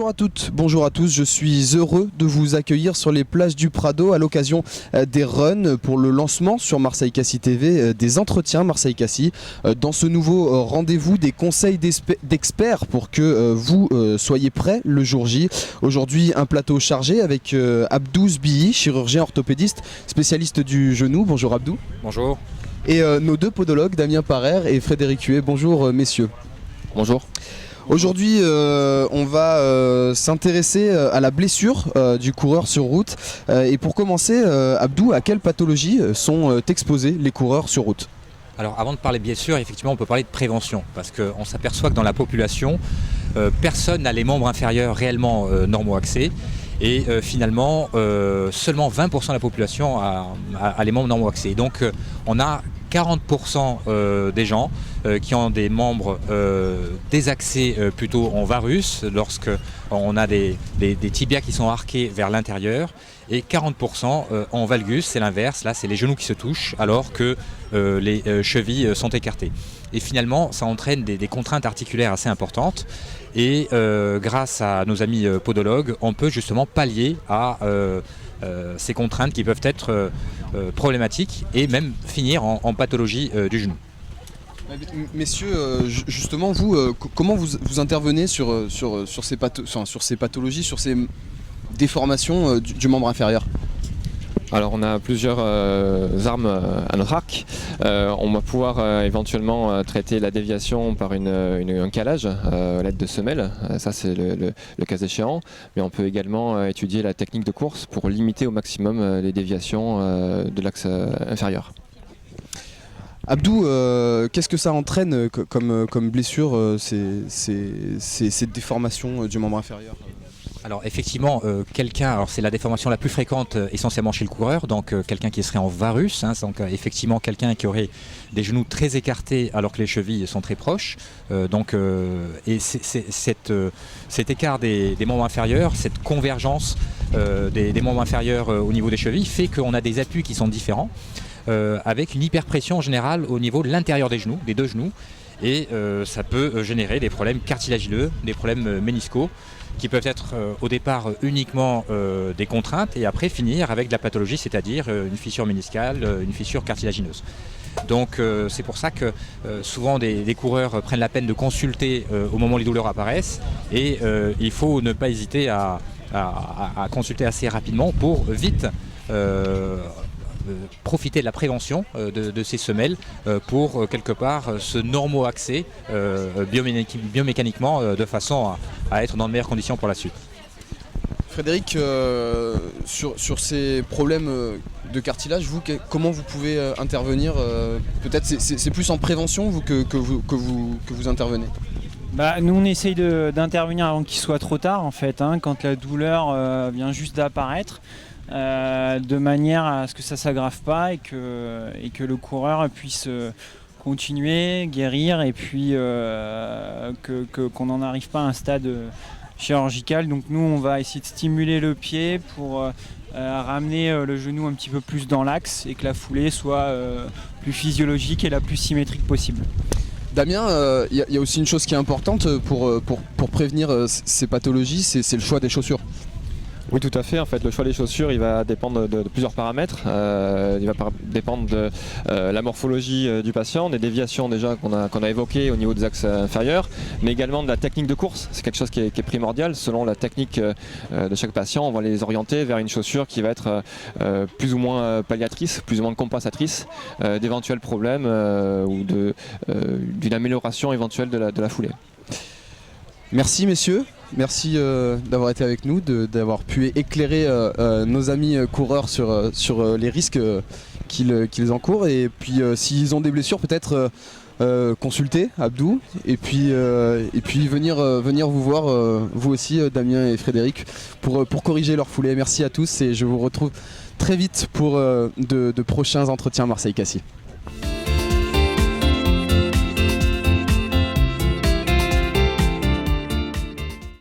Bonjour à toutes, bonjour à tous, je suis heureux de vous accueillir sur les plages du Prado à l'occasion des runs pour le lancement sur Marseille-Cassis TV des entretiens Marseille-Cassis. Dans ce nouveau rendez-vous des conseils d'experts pour que vous soyez prêts le jour J. Aujourd'hui un plateau chargé avec Abdou Zbihi, chirurgien orthopédiste, spécialiste du genou. Bonjour Abdou. Bonjour. Et nos deux podologues, Damien Parère et Frédéric Huet. Bonjour messieurs. Bonjour. Aujourd'hui, on va s'intéresser à la blessure du coureur sur route. Et pour commencer, Abdou, à quelles pathologies sont exposés les coureurs sur route ? Alors avant de parler de blessure, effectivement on peut parler de prévention parce qu'on s'aperçoit que dans la population, personne n'a les membres inférieurs réellement normo-axés. Et finalement, seulement 20% de la population a les membres normo-axés. Donc on a 40% des gens qui ont des membres désaxés plutôt en varus, lorsque on a des tibias qui sont arqués vers l'intérieur, et 40% en valgus, c'est l'inverse, là c'est les genoux qui se touchent alors que les chevilles sont écartées. Et finalement ça entraîne des contraintes articulaires assez importantes, et grâce à nos amis podologues, on peut justement pallier à ces contraintes qui peuvent être problématiques et même finir en pathologie du genou. Messieurs, justement, vous, comment vous intervenez sur ces pathologies, sur ces déformations du membre inférieur ? Alors on a plusieurs armes à notre arc. On va pouvoir éventuellement traiter la déviation par un calage à l'aide de semelles, ça c'est le cas échéant, mais on peut également étudier la technique de course pour limiter au maximum les déviations de l'axe inférieur. Abdou, qu'est-ce que ça entraîne comme blessure, ces déformations du membre inférieur ? Alors effectivement, alors c'est la déformation la plus fréquente essentiellement chez le coureur, donc quelqu'un qui serait en varus, donc effectivement quelqu'un qui aurait des genoux très écartés alors que les chevilles sont très proches. Et cet écart des membres inférieurs, cette convergence des membres inférieurs au niveau des chevilles fait qu'on a des appuis qui sont différents, avec une hyperpression générale au niveau de l'intérieur des genoux, des deux genoux, et ça peut générer des problèmes cartilagineux, des problèmes méniscaux, qui peuvent être au départ uniquement des contraintes et après finir avec de la pathologie, c'est-à-dire une fissure méniscale, une fissure cartilagineuse. Donc c'est pour ça que souvent des coureurs prennent la peine de consulter au moment où les douleurs apparaissent, et il faut ne pas hésiter à consulter assez rapidement pour vite profiter de la prévention de ces semelles pour quelque part se normo-axer biomécaniquement de façon à être dans de meilleures conditions pour la suite. Frédéric, sur ces problèmes de cartilage, comment vous pouvez intervenir ? Peut-être c'est plus en prévention que vous intervenez. Nous on essaye d'intervenir avant qu'il soit trop tard en fait, quand la douleur vient juste d'apparaître. De manière à ce que ça ne s'aggrave pas et que le coureur puisse continuer, guérir, et puis qu'on n'en arrive pas à un stade chirurgical. Donc nous on va essayer de stimuler le pied pour ramener le genou un petit peu plus dans l'axe et que la foulée soit plus physiologique et la plus symétrique possible. Damien, il y a aussi une chose qui est importante pour prévenir ces pathologies, c'est le choix des chaussures. Oui, tout à fait. En fait, le choix des chaussures, il va dépendre de plusieurs paramètres. Il va dépendre de la morphologie du patient, des déviations déjà qu'on a évoquées au niveau des axes inférieurs, mais également de la technique de course. C'est quelque chose qui est primordial. Selon la technique de chaque patient, on va les orienter vers une chaussure qui va être plus ou moins palliatrice, plus ou moins compensatrice d'éventuels problèmes ou d'une amélioration éventuelle de la foulée. Merci messieurs, merci d'avoir été avec nous, d'avoir pu éclairer nos amis coureurs sur les risques qu'ils encourent, et puis s'ils ont des blessures peut-être consulter Abdou, et puis venir vous voir vous aussi Damien et Frédéric pour corriger leur foulée. Merci à tous et je vous retrouve très vite pour de prochains entretiens Marseille-Cassis.